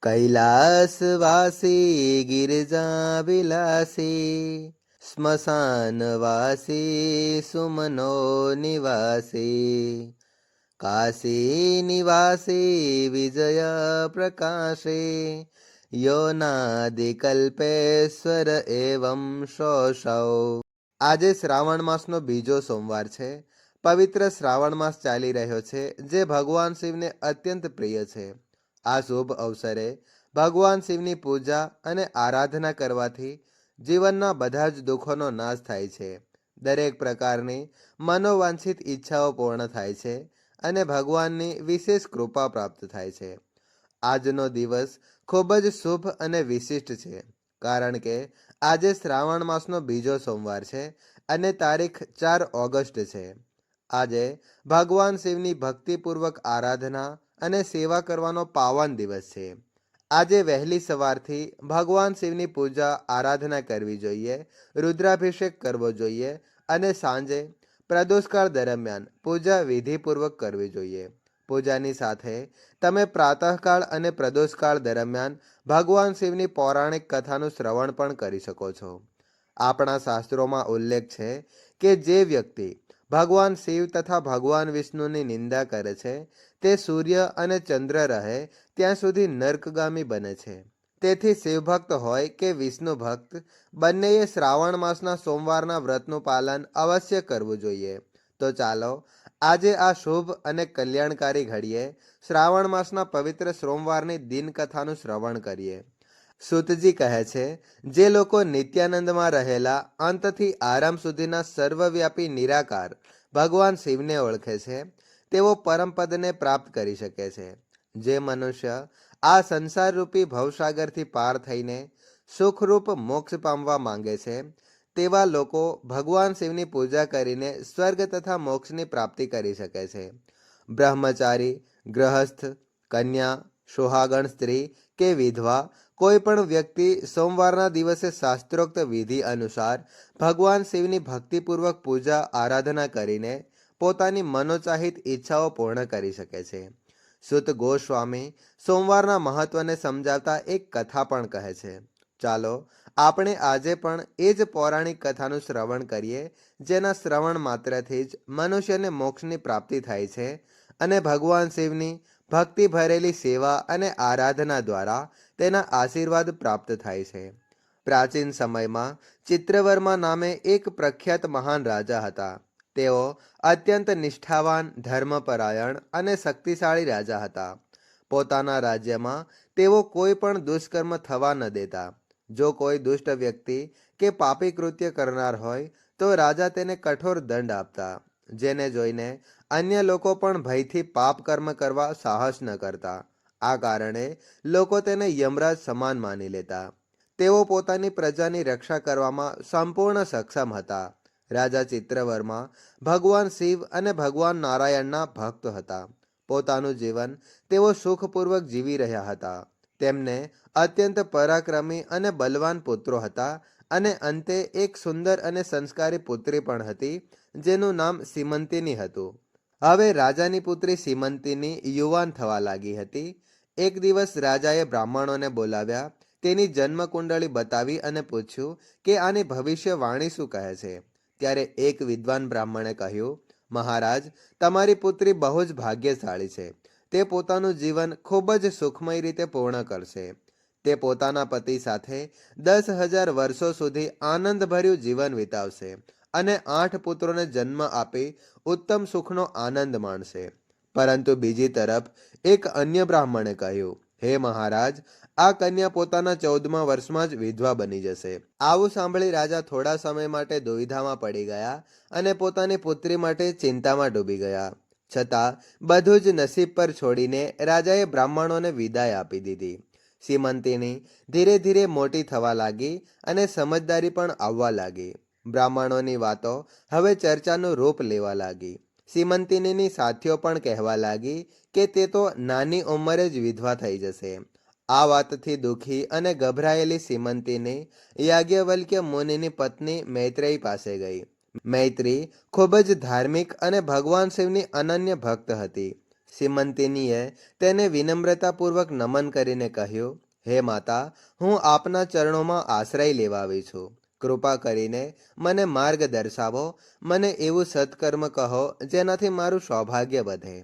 कैलासवासी गिरिजाविलासी श्मशानवासी सुमनो निवासी काशी निवासी विजय प्रकाशे यो नादिकल्पेश्वर एवं शोषौ। આજે શ્રાવણ માસનો બીજો સોમવાર છે। પવિત્ર શ્રાવણ માસ ચાલી રહ્યો છે, જે ભગવાન શિવને અત્યંત પ્રિય છે। આ શુભ અવસરે ભગવાન શિવની પૂજા અને આરાધના કરવાથી જીવનના બધા જ દુઃખોનો નાશ થાય છે, દરેક પ્રકારની મનોવાંછિત ઈચ્છાઓ પૂર્ણ થાય છે અને ભગવાનની વિશેષ કૃપા પ્રાપ્ત થાય છે। આજનો દિવસ ખૂબ જ શુભ અને વિશિષ્ટ છે, કારણ કે આજે શ્રાવણ માસનો બીજો સોમવાર છે અને તારીખ 4 ઓગસ્ટ છે। આજે ભગવાન શિવની ભક્તિપૂર્વક આરાધના અને સેવા કરવાનો પાવન દિવસ છે। આજે વહેલી સવારથી ભગવાન શિવની પૂજા આરાધના કરવી જોઈએ, રુદ્રાભિષેક કરવો જોઈએ અને સાંજે પ્રદોષકાળ દરમિયાન પૂજા વિધિપૂર્વક કરવી જોઈએ। પૂજાની સાથે તમે પ્રાતઃકાળ અને પ્રદોષકાળ દરમિયાન ભગવાન શિવની પૌરાણિક કથાનું શ્રવણ પણ કરી શકો છો। આપણા શાસ્ત્રોમાં ઉલ્લેખ છે કે જે વ્યક્તિ ભગવાન શિવ તથા ભગવાન વિષ્ણુની નિંદા કરે છે તે સૂર્ય અને ચંદ્ર રહે ત્યાં સુધી નર્કગામી બને છે। તેથી શિવભક્ત હોય કે વિષ્ણુ ભક્ત બંનેએ શ્રાવણ માસના સોમવારના વ્રતનું પાલન અવશ્ય કરવું જોઈએ। તો ચાલો આજે આ શુભ અને કલ્યાણકારી ઘડીએ શ્રાવણ માસના પવિત્ર સોમવારની દિનકથાનું શ્રવણ કરીએ। સુતજી કહે છે, જે લોકો નિત્યાનંદમાં રહેલા અંતથી આરામ સુધીના સર્વવ્યાપી નિરાકાર ભગવાન શિવને ઓળખે છે, તેઓ પરમપદને પ્રાપ્ત કરી શકે છે। જે મનુષ્ય આ સંસારરૂપી ભવસાગરથી પાર થઈને સુખરૂપ મોક્ષ પામવા માંગે છે, તેવા લોકો ભગવાન શિવની પૂજા કરીને સ્વર્ગ તથા મોક્ષની પ્રાપ્તિ કરી શકે છે। બ્રહ્મચારી, ગ્રહસ્થ, કન્યા, સુહાગણ સ્ત્રી કે વિધવા કોઈ પણ વ્યક્તિ સોમવારના દિવસે શાસ્ત્રોક્ત વિધિ અનુસાર ભગવાન શિવની ભક્તિપૂર્વક પૂજા આરાધના કરીને પોતાની મનોચાહિત ઈચ્છાઓ પૂર્ણ કરી શકે છે। સુત ગોસ્વામી સોમવારના મહત્વને સમજાવતા એક કથા પણ કહે છે। ચાલો આપણે આજે પણ એ જ પૌરાણિક કથાનું શ્રવણ કરીએ, જેના શ્રવણ માત્રથી જ મનુષ્યને મોક્ષની પ્રાપ્તિ થાય છે અને ભગવાન શિવની ભક્તિ ભરેલી સેવા અને આરાધના દ્વારા તેના આશીર્વાદ પ્રાપ્ત થાય છે। પ્રાચીન સમયમાં ચિત્રવર્મા નામે એક પ્રખ્યાત મહાન રાજા હતા। તેઓ અત્યંત નિષ્ઠાવાન, ધર્મપરાયણ અને શક્તિશાળી રાજા હતા। પોતાના રાજ્યમાં તેઓ કોઈ પણ દુષ્કર્મ થવા ન દેતા। જો કોઈ દુષ્ટ વ્યક્તિ કે પાપી કૃત્ય કરનાર હોય તો રાજા તેને કઠોર દંડ આપતા, જેને જોઈને અન્ય લોકો પણ ભયથી પાપ કર્મ કરવા સાહસ ન કરતા। આ કારણે લોકો તેને યમરાજ સમાન માની લેતા। તેઓ પોતાની પ્રજાની રક્ષા કરવામાં સંપૂર્ણ સક્ષમ હતા। રાજા ચિત્રવર્મા ભગવાન શિવ અને ભગવાન નારાયણના ભક્ત હતા। પોતાનું જીવન તેઓ સુખપૂર્વક જીવી રહ્યા હતા। તેમને અત્યંત પરાક્રમી અને બલવાન પુત્રો હતા અને અંતે એક સુંદર અને સંસ્કારી પુત્રી પણ હતી, જેનું નામ સીમંતિની હતું। હવે રાજાની પુત્રી સીમંતિની યુવાન થવા લાગી હતી। એક દિવસ રાજાએ બ્રાહ્મણોને બોલાવ્યા, તેની જન્મકુંડળી બતાવી અને પૂછ્યું કે આની ભવિષ્યવાણી શું કહે છે। ત્યારે એક વિદ્વાન બ્રાહ્મણે કહ્યું, મહારાજ, તમારી પુત્રી બહુ જ ભાગ્યશાળી છે। તે પોતાનું જીવન ખૂબ જ સુખમય રીતે પૂર્ણ કરશે। તે પોતાના પતિ સાથે 10,000 વર્ષો સુધી આનંદભર્યું જીવન વિતાવશે અને 8 પુત્રોને જન્મ આપી ઉત્તમ સુખનો આનંદ માણશે। પરંતુ બીજી તરફ એક અન્ય બ્રાહ્મણે કહ્યું, હે મહારાજ, આ કન્યા પોતાના 14મા વર્ષમાં જ વિધવા બની જશે। આવું સાંભળી રાજા થોડા સમય માટે દુવિધામાં પડી ગયા અને પોતાની પુત્રી માટે ચિંતામાં ડૂબી ગયા। છતાં બધું જ નસીબ પર છોડીને રાજાએ બ્રાહ્મણોને વિદાય આપી દીધી। સીમંતિની ધીરે ધીરે મોટી થવા લાગી અને સમજદારી પણ આવવા લાગી। બ્રાહ્મણોની વાતો હવે ચર્ચાનું રૂપ લેવા લાગી। સીમંતિનીની સાથીઓ પણ કહેવા લાગી કે તે તો નાની ઉંમરે જ વિધવા થઈ જશે। આ વાતથી દુઃખી અને ગભરાયેલી સીમંતિની યાજ્ઞવલ્ક્ય મુનિની પત્ની મૈત્રેયી પાસે ગઈ। મૈત્રી ખૂબ જ ધાર્મિક અને ભગવાન શિવની અનન્ય ભક્ત હતી। સીમંતિનીએ તેને વિનમ્રતાપૂર્વક નમન કરીને કહ્યું, હે માતા, હું આપના ચરણોમાં આશ્રય લેવા આવી છું. કૃપા કરીને મને માર્ગ દર્શાવો. મને એવું સત્કર્મ કહો જેનાથી મારું સૌભાગ્ય વધે.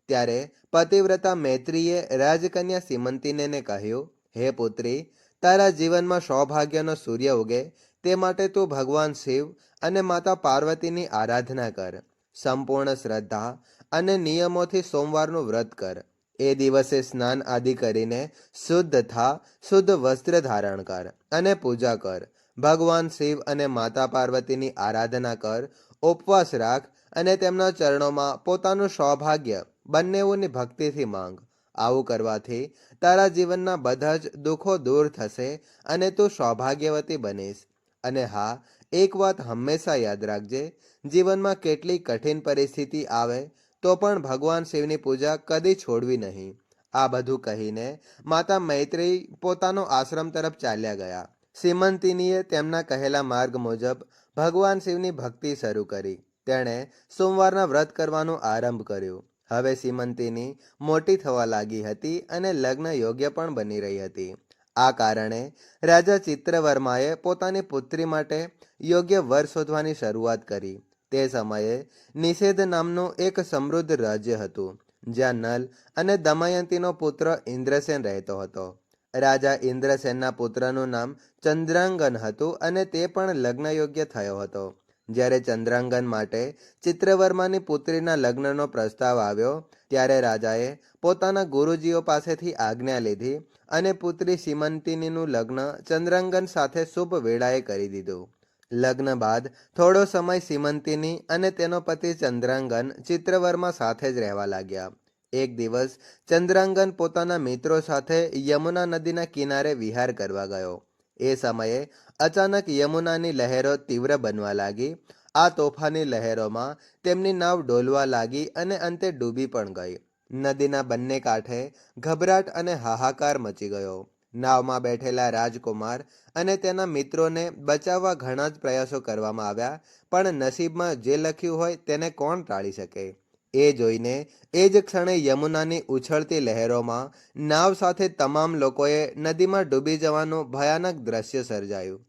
ત્યારે પતિવ્રતા મૈત્રીએ રાજકન્યા સીમંતિનીને કહ્યું, હે પુત્રી, તારા જીવનમાં સૌભાગ્યનો સૂર્ય ઉગે તે માટે તું ભગવાન શિવ અને માતા પાર્વતીની આરાધના કર. સંપૂર્ણ શ્રદ્ધા અને નિયમોથી સોમવારનું વ્રત કર. એ દિવસે સ્નાન આદિ કરીને શુદ્ધ થા, શુદ્ધ વસ્ત્ર ધારણ કર અને પૂજા કર. ભગવાન શિવ અને માતા પાર્વતીની આરાધના કર. ઉપવાસ રાખ અને તેમના ચરણોમાં પોતાનું સૌભાગ્ય બંનેઓની ભક્તિથી માંગ. આવું કરવાથી તારા જીવનના બધા જ દુઃખો દૂર થશે અને તું સૌભાગ્યવતી બનીશ. અને હા, એક વાત હંમેશા યાદ રાખજે, જીવનમાં કેટલી કઠિન પરિસ્થિતિ આવે તો પણ ભગવાન શિવની પૂજા કદી છોડવી નહીં. આ બધું કહીને માતા મૈત્રેયી પોતાનો આશ્રમ તરફ ચાલ્યા ગયા. સીમંતિનીએ તેમના કહેલા માર્ગ મુજબ ભગવાન શિવની ભક્તિ શરૂ કરી. તેણે સોમવારના વ્રત કરવાનો આરંભ કર્યો. હવે સીમંતિની મોટી થવા લાગી હતી અને લગ્ન યોગ્ય પણ બની રહી હતી. આ કારણે રાજા ચિત્રવર્માએ પોતાની પુત્રી માટે યોગ્ય વર શોધવાની શરૂઆત કરી. તે સમયે નિષેધ નામનું એક સમૃદ્ધ રાજ્ય હતું, જ્યાં નલ અને દમયંતીનો પુત્ર ઇન્દ્રસેન રહેતો હતો. રાજા ઇન્દ્રસેનના પુત્રનું નામ ચંદ્રાંગન હતું અને તે પણ લગ્ન યોગ્ય થયો હતો. જ્યારે ચંદ્રાંગન માટે ચિત્રવર્માની પુત્રીના લગ્નનો પ્રસ્તાવ આવ્યો, ત્યારે રાજાએ પોતાના ગુરુજીઓ પાસેથી આજ્ઞા લીધી અને પુત્રી સીમંતિનીનું લગ્ન ચંદ્રાંગન સાથે શુભ વેળાએ કરી દીધું. લગ્ન બાદ થોડો સમય સીમંતિની અને તેનો પતિ ચંદ્રાંગન ચિત્રવર્મા સાથે જ રહેવા લાગ્યા. એક દિવસ ચંદ્રાંગન પોતાના મિત્રો સાથે યમુના નદીના કિનારે વિહાર કરવા ગયો. એ સમયે અચાનક યમુનાની લહેરો તીવ્ર બનવા લાગી. આ તોફાની લહેરોમાં તેમની નાવ ડોલવા લાગી અને અંતે ડૂબી પણ ગઈ. નદીના બંને કાંઠે ગભરાટ અને હાહાકાર મચી ગયો. નાવમાં બેઠેલા રાજકુમાર અને તેના મિત્રોને બચાવવા ઘણા જ પ્રયાસો કરવામાં આવ્યા, પણ નસીબમાં જે લખ્યું હોય તેને કોણ ટાળી શકે. એ જોઈને એ જ ક્ષણે યમુનાની ઉછળતી લહેરોમાં નાવ સાથે તમામ લોકોએ નદીમાં ડૂબી જવાનું ભયાનક દ્રશ્ય સર્જાયું.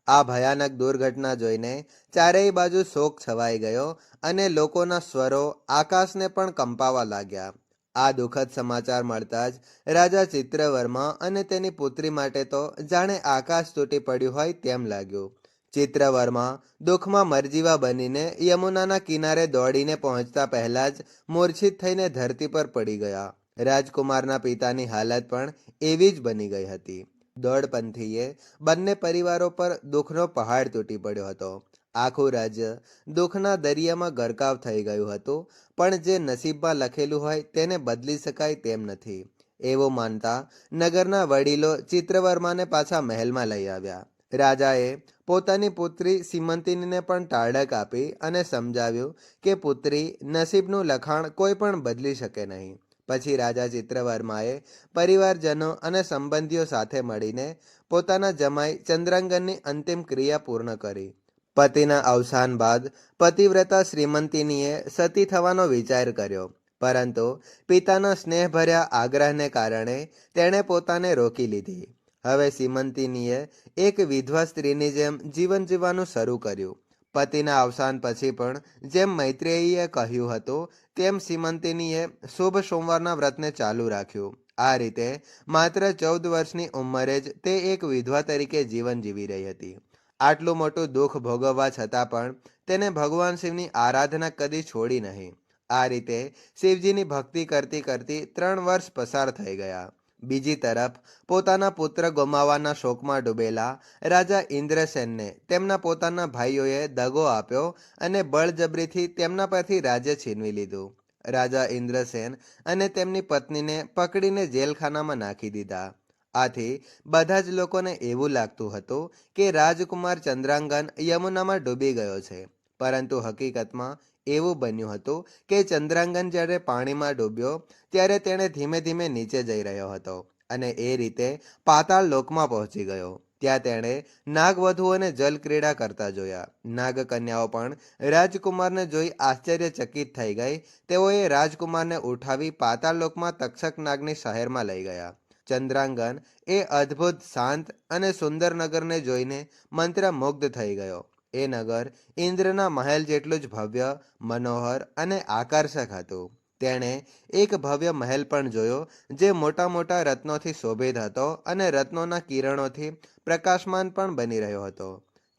આ ભયાનક દુર્ઘટના જોઈને ચારેય બાજુ શોક છવાઈ ગયો અને લોકોના સ્વરો આકાશને પણ કંપાવા લાગ્યા. આ દુઃખદ સમાચાર મળતા જ રાજા ચિત્રવર્મા અને તેની પુત્રી માટે તો જાણે આકાશ તૂટી પડ્યું હોય તેમ લાગ્યું. ચિત્રવર્મા દુઃખમાં મરજીવા બનીને યમુનાના કિનારે દોડીને પહોંચતા પહેલા જ મૂર્છિત થઈને ધરતી પર પડી ગયા. રાજકુમારના પિતાની હાલત પણ એવી જ બની ગઈ હતી. દોડપંથીએ બંને પરિવારો પર દુઃખનો પહાડ તૂટી પડ્યો હતો. આખું રાજ્ય દુઃખના દરિયામાં ગરકાવ થઈ ગયું હતું, પણ જે નસીબમાં લખેલું હોય તેને બદલી શકાય તેમ નથી. એવું માનતા નગરના વડીલો ચિત્રવર્માને પાછા મહેલમાં લઈ આવ્યા. રાજાએ પોતાની પુત્રી સીમંતિનીને પણ ટાળક આપી અને સમજાવ્યું કે પુત્રી, નસીબનું લખાણ કોઈ પણ બદલી શકે નહીં. પછી રાજા ચિત્રવર્માએ પરિવારજનો અને સંબંધીઓ સાથે મળીને પોતાના જમાઈ ચંદ્રાંગનની અંતિમ ક્રિયા પૂર્ણ કરી. પતિના અવસાન બાદ પતિવ્રતા શ્રીમંતિનીએ સતી થવાનો વિચાર કર્યો, પરંતુ પિતાના સ્નેહભર્યા આગ્રહને કારણે તેણે પોતાને રોકી લીધી. હવે સીમંતિનીએ એક વિધવા સ્ત્રીની જેમ જીવન જીવવાનું શરૂ કર્યું. પતિના અવસાન પછી પણ જેમ મૈત્રેયીએ કહ્યું હતું તેમ સીમંતિનીએ શુભ સોમવારના વ્રતને ચાલુ રાખ્યું. આ રીતે માત્ર 14 વર્ષની ઉંમરે જ તે એક વિધવા તરીકે જીવન જીવી રહી હતી. આટલું મોટું દુઃખ ભોગવવા છતાં પણ તેને ભગવાન શિવની આરાધના કદી છોડી નહીં. આ રીતે શિવજીની ભક્તિ કરતી કરતી 3 વર્ષ પસાર થઈ ગયા. બીજી તરફ પોતાના પુત્ર ગુમાવવાના શોકમાં ડૂબેલા રાજા ઇન્દ્રસેનને તેમના પોતાના ભાઈઓએ દગો આપ્યો અને બળજબરીથી તેમના પરથી રાજ્ય છીનવી લીધું. રાજા ઇન્દ્રસેન અને તેમની પત્નીને પકડીને જેલખાનામાં નાખી દીધા. આથી બધા જ લોકોને એવું લાગતું હતું કે રાજકુમાર ચંદ્રાંગન યમુનામાં ડૂબી ગયો છે, પરંતુ હકીકતમાં એવું બન્યું હતું કે ચંદ્રાંગન જ્યારે પાણીમાં ડૂબ્યો ત્યારે તેણે ધીમે ધીમે નીચે જઈ રહ્યો હતો અને એ રીતે પાતાળ લોકમાં પહોંચી ગયો. ત્યાં તેણે નાગવધુઓને જલક્રીડા કરતા જોયા. નાગકન્યાઓ પણ રાજકુમારને જોઈ આશ્ચર્યચકિત થઈ ગઈ. તેઓએ રાજકુમારને ઉઠાવી પાતાળ લોકમાં તક્ષક નાગની શહેરમાં લઈ ગયા. ચંદ્રાંગન એ અદ્ભુત, શાંત અને સુંદર નગરને જોઈને મંત્રમુગ્ધ થઈ ગયો. એ નગર ઇન્દ્રના મહેલ જેટલું જ ભવ્ય, મનોહર અને આકર્ષક હતું. તેણે એક ભવ્ય મહેલ પણ જોયો, જે મોટા મોટા રત્નોથી શોભિત હતો અને રત્નોના કિરણોથી પ્રકાશમાન પણ બની રહ્યો હતો.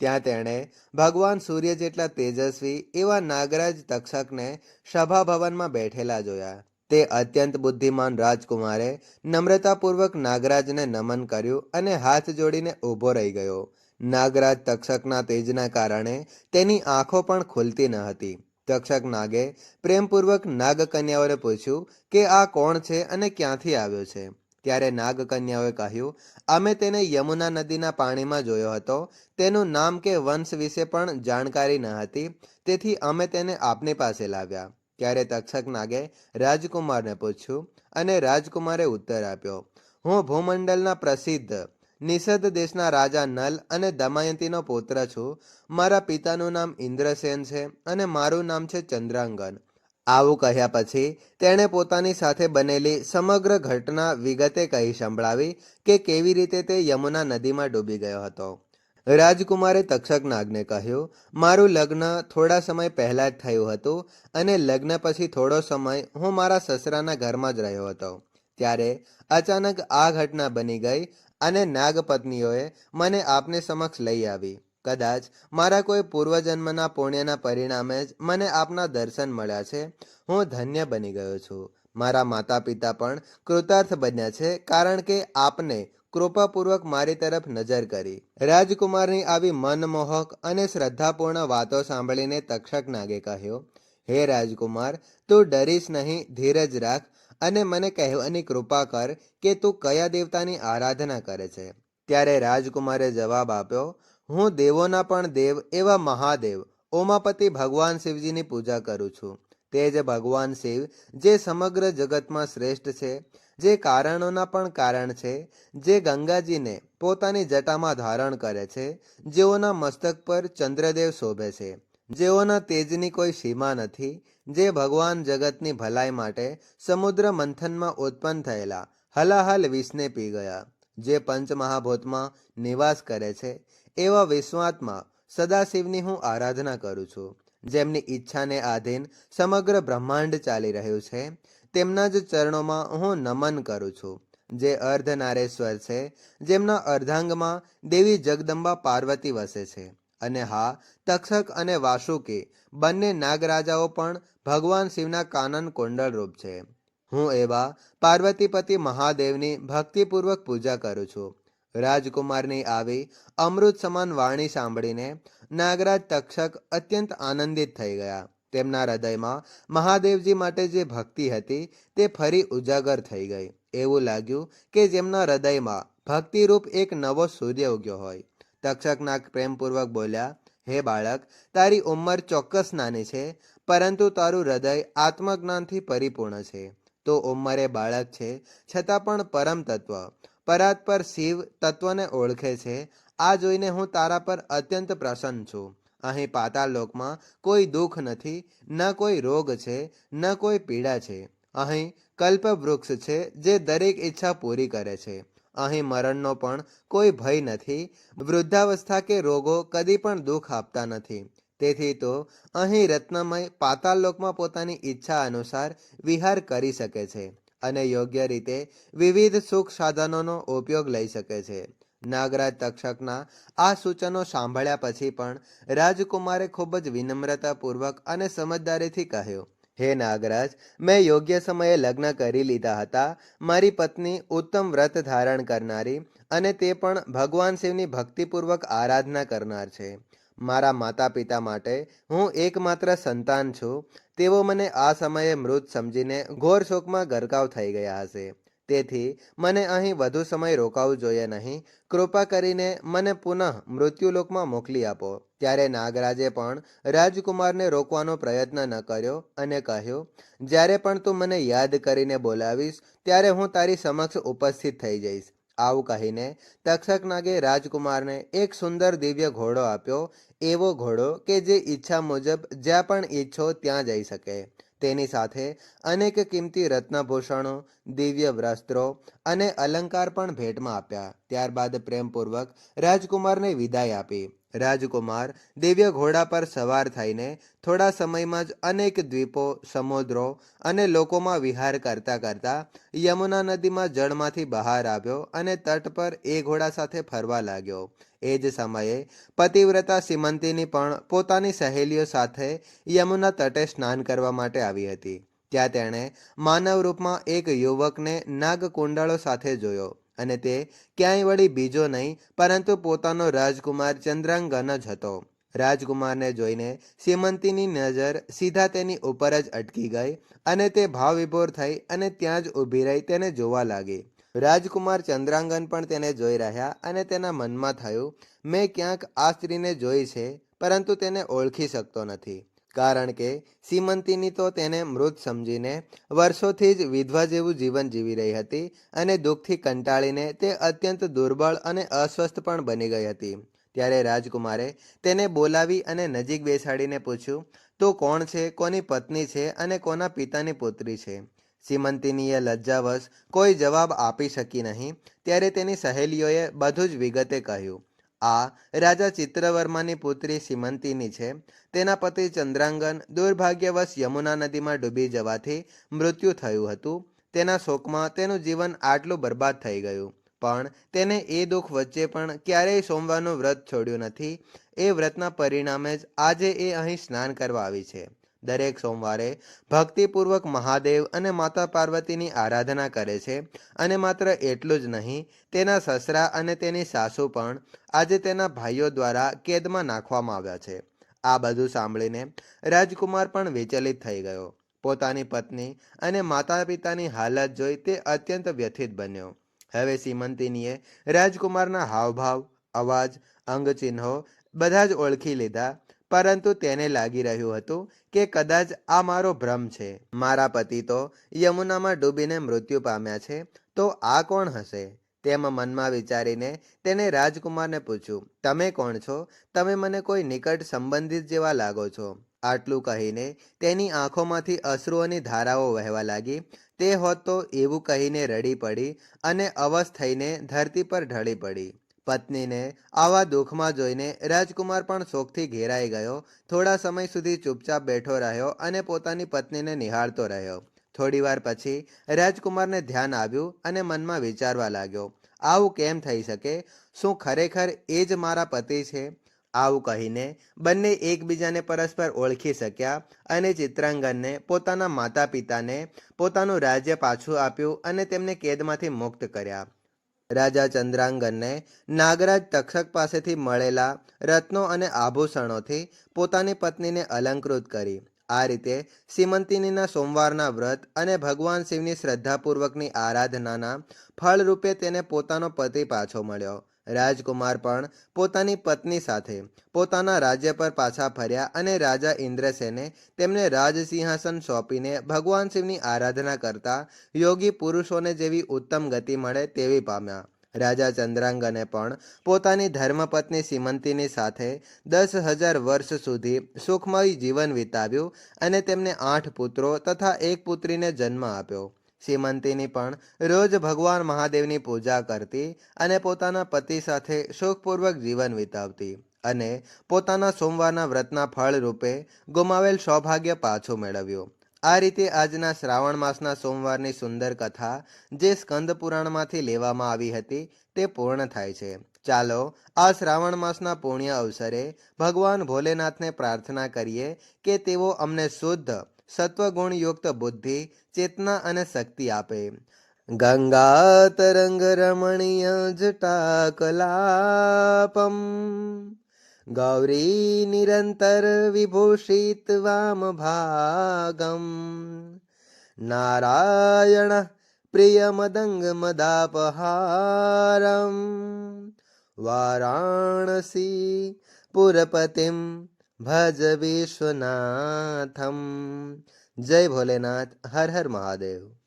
ત્યાં તેણે ભગવાન સૂર્ય જેટલા તેજસ્વી એવા નાગરાજ તક્ષકને સભાભવનમાં બેઠેલા જોયા. તે અત્યંત બુદ્ધિમાન રાજકુમારે નમ્રતાપૂર્વક નાગરાજને નમન કર્યું અને હાથ જોડીને ઊભો રહી ગયો. નાગરાજ તક્ષકના તેજના કારણે તેની આંખો પણ ખુલતી ન હતી. તક્ષક નાગે પ્રેમપૂર્વક નાગકન્યાઓને પૂછ્યું કે આ કોણ છે અને ક્યાંથી આવ્યો છે. ત્યારે નાગકન્યાઓએ કહ્યું, અમે તેને યમુના નદીના પાણીમાં જોયો હતો. તેનું નામ કે વંશ વિશે પણ જાણકારી ન હતી, તેથી અમે તેને આપની પાસે લાવ્યા. ત્યારે તક્ષક નાગે રાજકુમારને પૂછ્યું અને રાજકુમારે ઉત્તર આપ્યો, હું ભૂમંડળના પ્રસિદ્ધ નિષદ દેશના રાજા નલ અને દમયંતીનો પુત્ર છું. મારા પિતાનું નામ ઇન્દ્રસેન છે અને મારું નામ છે ચંદ્રાંગન. આવું કહ્યા પછી તેણે પોતાની સાથે બનેલી સમગ્ર ઘટના વિગતે કહી સંભળાવી કે કેવી રીતે તે યમુના નદીમાં ડૂબી ગયો હતો. રાજકુમારે તક્ષક નાગને કહ્યું, મારું લગ્ન થોડા સમય પહેલાં જ થયું હતું અને લગ્ન પછી થોડો સમય હું મારા સસરાના ઘરમાં જ રહ્યો હતો. ત્યારે અચાનક આ ઘટના બની ગઈ અને નાગપત્નીઓએ મને આપને સમક્ષ લઈ આવી. કદાચ મારા કોઈ પૂર્વજન્મના પુણ્યના પરિણામે જ મને આપના દર્શન મળ્યા છે. હું ધન્ય બની ગયો છું. મારા માતા પિતા પણ કૃતાર્થ બન્યા છે, કારણ કે આપને કૃપાપૂર્વક મારી તરફ નજર કરી. રાજકુમારની આવી મનમોહક અને શ્રદ્ધાપૂર્ણ વાતો સાંભળીને તક્ષક નાગે કહ્યું, હે રાજકુમાર, તું ડરીશ નહીં, ધીરજ રાખ અને મને કહેવાની કૃપા કર કે તું કયા દેવતાની આરાધના કરે છે. ત્યારે રાજકુમારે જવાબ આપ્યો, હું દેવોના પણ દેવ એવા મહાદેવ ઉમાપતિ ભગવાન શિવજીની પૂજા કરું છું. તે જ ભગવાન શિવ જે સમગ્ર જગતમાં શ્રેષ્ઠ છે, જે કારણોના પણ કારણ છે, જે ગંગાજીને પોતાની જટામાં ધારણ કરે છે, જેઓના મસ્તક પર ચંદ્રદેવ શોભે છે, જેઓના તેજની કોઈ સીમા નથી, જે ભગવાન જગતની ભલાઈ માટે સમુદ્ર મંથનમાં ઉત્પન્ન થયેલા હલાહલ વિષને પી ગયા, જે પંચમહાભૂતમાં નિવાસ કરે છે, એવા વિશ્વાત્મા સદાશિવની હું આરાધના કરું છું. જેમની ઈચ્છાને આધીન સમગ્ર બ્રહ્માંડ ચાલી રહ્યું છે, તેમના જ ચરણોમાં હું નમન કરું છું. જે અર્ધનારેશ્વર છે, જેમના અર્ધાંગમાં દેવી જગદંબા પાર્વતી વસે છે. અને હા, તક્ષક અને વાસુકી બંને નાગરાજાઓ પણ ભગવાન શિવના કાનન કુંડળ રૂપ છે. હું એવા પાર્વતીપતિ મહાદેવની ભક્તિપૂર્વક પૂજા કરું છું. રાજકુમારની આવી અમૃત સમાન વાણી સાંભળીને નાગરાજ તક્ષક અત્યંત આનંદિત થઈ ગયા. તેમના હૃદયમાં મહાદેવજી માટે જે ભક્તિ હતી તે ફરી ઉજાગર થઈ ગઈ. એવું લાગ્યું કે જેમના હૃદયમાં ભક્તિરૂપ એક નવો સૂર્ય ઉગ્યો હોય. તક્ષક નાગ પ્રેમપૂર્વક બોલ્યા, હે બાળક, તારી ઉંમર ચોક્કસ નાની છે, પરંતુ તારું હૃદય આત્મજ્ઞાનથી પરિપૂર્ણ છે. તો ઉંમરે બાળક છે, છતાં પણ પરમ તત્વ પરાત્પર શિવ તત્વને ઓળખે છે. આ જોઈને હું તારા પર અત્યંત પ્રસન્ન છું. અહીં પાતાળ લોકમાં કોઈ દુઃખ નથી, ન કોઈ રોગ છે, ન કોઈ પીડા છે. અહીં કલ્પ વૃક્ષ છે, જે દરેક ઈચ્છા પૂરી કરે છે. અહીં મરણનો પણ કોઈ ભય નથી. વૃદ્ધાવસ્થા કે રોગો કદી પણ દુઃખ આપતા નથી. તેથી તો અહીં રત્નમય પાતાળ લોકમાં પોતાની ઈચ્છા અનુસાર વિહાર કરી શકે છે અને યોગ્ય રીતે વિવિધ સુખ સાધનોનો ઉપયોગ લઈ શકે છે. નાગરાજ તક્ષકના આ સૂચનો સાંભળ્યા પછી પણ રાજકુમારે ખૂબ જ વિનમ્રતાપૂર્વક અને સમજદારીથી કહ્યું, હે નાગરાજ, મેં યોગ્ય સમયે લગ્ન કરી લીધા હતા. મારી પત્ની ઉત્તમ વ્રત ધારણ કરનારી અને તે પણ ભગવાન શિવની ભક્તિપૂર્વક આરાધના કરનાર છે. મારા માતા પિતા માટે હું એકમાત્ર સંતાન છું. તેઓ મને આ સમયે મૃત સમજીને ઘોર શોકમાં ગરકાવ થઈ ગયા હશે. તેથી મને અહીં વધુ સમય રોકાવું જોઈએ નહીં. કૃપા કરીને મને પુનઃ મૃત્યુલોકમાં મોકલી આપો. ત્યારે નાગરાજે પણ રાજકુમારને રોકવાનો પ્રયત્ન ન કર્યો અને કહ્યું, જ્યારે પણ તું મને યાદ કરીને બોલાવીશ ત્યારે હું તારી સમક્ષ ઉપસ્થિત થઈ જઈશ. આવું કહીને તક્ષક નાગે રાજકુમારને એક સુંદર દિવ્ય ઘોડો આપ્યો, એવો ઘોડો કે જે ઈચ્છા મુજબ જ્યાં પણ ઈચ્છો ત્યાં જઈ શકે. તેની સાથે અનેક કિંમતી રત્નભૂષણો, દિવ્ય વસ્ત્રો અને અલંકાર પણ ભેટમાં આપ્યા. ત્યારબાદ પ્રેમપૂર્વક રાજકુમારને વિદાય આપી. રાજકુમાર દિવ્ય ઘોડા પર સવાર થઈને થોડા સમયમાં જ અનેક દ્વીપો, સમુદ્રો અને લોકોમાં વિહાર કરતા કરતા યમુના નદીમાં જળમાંથી બહાર આવ્યો અને તટ પર એ ઘોડા સાથે ફરવા લાગ્યો. એ જ સમયે પતિવ્રતા સીમંતીની પણ પોતાની સહેલીઓ સાથે યમુના તટે સ્નાન કરવા માટે આવી હતી. ત્યાં તેણે માનવ રૂપમાં એક યુવકને નાગકુંડળો સાથે જોયો અને તે ક્યાંય વળી બીજો નહીં પરંતુ પોતાનો રાજકુમાર ચંદ્રાંગન જ હતો. રાજકુમારને જોઈને સીમંતીની નજર સીધા તેની ઉપર જ અટકી ગઈ અને તે ભાવવિભોર થઈ અને ત્યાં જ ઊભી રહી તેને જોવા લાગી. રાજકુમાર ચંદ્રાંગન પણ તેને જોઈ રહ્યા અને તેના મનમાં થયું, મેં ક્યાંક આ સ્ત્રીને જોઈ છે પરંતુ તેને ઓળખી શકતો નથી. કારણ કે સીમંતીની તો તેને મૃત સમજીને વર્ષોથી જ વિધવા જેવું જીવન જીવી રહી હતી અને દુઃખથી કંટાળીને તે અત્યંત દુર્બળ અને અસ્વસ્થ પણ બની ગઈ હતી. ત્યારે રાજકુમારે તેને બોલાવી અને નજીક બેસાડીને પૂછ્યું, તું કોણ છે, કોની પત્ની છે અને કોના પિતાની પુત્રી છે? સીમંતીનીએ લજ્જાવશ કોઈ જવાબ આપી શકી નહીં. ત્યારે તેની સહેલીઓએ બધું જ વિગતે કહ્યું. આ રાજા ચિત્રવર્માની પુત્રી સીમંતીની છે. તેના પતિ ચંદ્રાંગન દુર્ભાગ્યવશ યમુના નદીમાં ડૂબી જવાથી મૃત્યુ થયું હતું. તેના શોકમાં તેનું જીવન આટલું બરબાદ થઈ ગયું. પણ તેને એ દુઃખ વચ્ચે પણ ક્યારેય સોમવારનું વ્રત છોડ્યું નથી. એ વ્રતના પરિણામે જ આજે એ અહીં સ્નાન કરવા આવી છે. દરેક સોમવારે ભક્તિપૂર્વક મહાદેવ અને માતા પાર્વતીની આરાધના કરે છે. અને માત્ર એટલું જ નહીં, તેના સસરા અને તેની સાસુ પણ આજે તેના ભાઈઓ દ્વારા કેદમાં નાખવામાં આવ્યા છે. આ બધું સાંભળીને રાજકુમાર પણ વિચલિત થઈ ગયો. પોતાની પત્ની અને માતા પિતાની હાલત જોઈ તે અત્યંત વ્યથિત બન્યો. હવે સીમંતીનીએ રાજકુમારના હાવભાવ, અવાજ, અંગચિહ્નો બધા જ ઓળખી લીધા. પરંતુ તેને લાગી રહ્યું હતું કે કદાચ આ મારો ભ્રમ છે. મારા પતિ તો યમુનામાં ડૂબીને મૃત્યુ પામ્યા છે, તો આ કોણ હશે? તેમ મનમાં વિચારીને તેને રાજકુમારને પૂછ્યું, તમે કોણ છો? તમે મને કોઈ નિકટ સંબંધિત જેવા લાગો છો. આટલું કહીને તેની આંખોમાંથી અશ્રુઓની ધારાઓ વહેવા લાગી. તે હોત તો એવું કહીને રડી પડી અને અવશ થઈને ધરતી પર ઢળી પડી. પત્નીને આવા દુઃખમાં જોઈને રાજકુમાર પણ શોકથી ઘેરાઈ ગયો. થોડા સમય સુધી ચૂપચાપ બેઠો રહ્યો અને પોતાની પત્નીને નિહાળતો રહ્યો. થોડીવાર પછી રાજકુમારને ધ્યાન આવ્યું અને મનમાં વિચારવા લાગ્યો, આવું કેમ થઈ શકે? શું ખરેખર એ જ મારા પતિ છે? આવું કહીને બંને એકબીજાને પરસ્પર ઓળખી શક્યા અને ચિત્રાંગનને પોતાના માતા પિતાને પોતાનું રાજ્ય પાછું આપ્યું અને તેમને કેદમાંથી મુક્ત કર્યા. રાજા ચંદ્રાંગનને નાગરાજ તક્ષક પાસેથી મળેલા રત્નો અને આભૂષણોથી પોતાની પત્નીને અલંકૃત કરી. આ રીતે સીમંતિનીના સોમવારના વ્રત અને ભગવાન શિવની શ્રદ્ધાપૂર્વકની આરાધનાના ફળરૂપે તેને પોતાનો પતિ પાછો મળ્યો. રાજકુમાર પણ પોતાની પત્ની સાથે પોતાના રાજ્ય પર પાછા ફર્યા અને રાજા ઇન્દ્રસેને તેમને રાજસિંહાસન સોંપીને ભગવાન શિવની આરાધના કરતા યોગી પુરુષોને જેવી ઉત્તમ ગતિ મળે તેવી પામ્યા. રાજા ચંદ્રાંગને પણ પોતાની ધર્મપત્ની સીમંતીની સાથે 10,000 વર્ષ સુધી સુખમય જીવન વિતાવ્યું અને તેમને 8 પુત્રો તથા 1 પુત્રીને જન્મ આપ્યો. સીમંતીની પણ રોજ ભગવાન મહાદેવની પૂજા કરતી અને પોતાના પતિ સાથે સુખપૂર્વક જીવન વિતાવતી અને પોતાના સોમવારના વ્રતના ફળ રૂપે ગુમાવેલ સૌભાગ્ય પાછું મેળવ્યું. આ રીતે આજના શ્રાવણ માસના સોમવારની સુંદર કથા જે સ્કંદ પુરાણમાંથી લેવામાં આવી હતી તે પૂર્ણ થાય છે. ચાલો આ શ્રાવણ માસના પુણ્ય અવસરે ભગવાન ભોલેનાથને પ્રાર્થના કરીએ કે તેઓ અમને શુદ્ધ સત્વગુણયુક્ત બુદ્ધિ, ચેતના અને શક્તિ આપે. ગંગા તરંગ રમણીય જટા કલાપમ ગૌરી નિરંતર વિભૂષિત વામ ભાગમ નારાયણ प्रियमदङ्गमदापहारं वाराणसी पुरपतिं भज विश्वनाथम। जय भोलेनाथ, हर हर महादेव।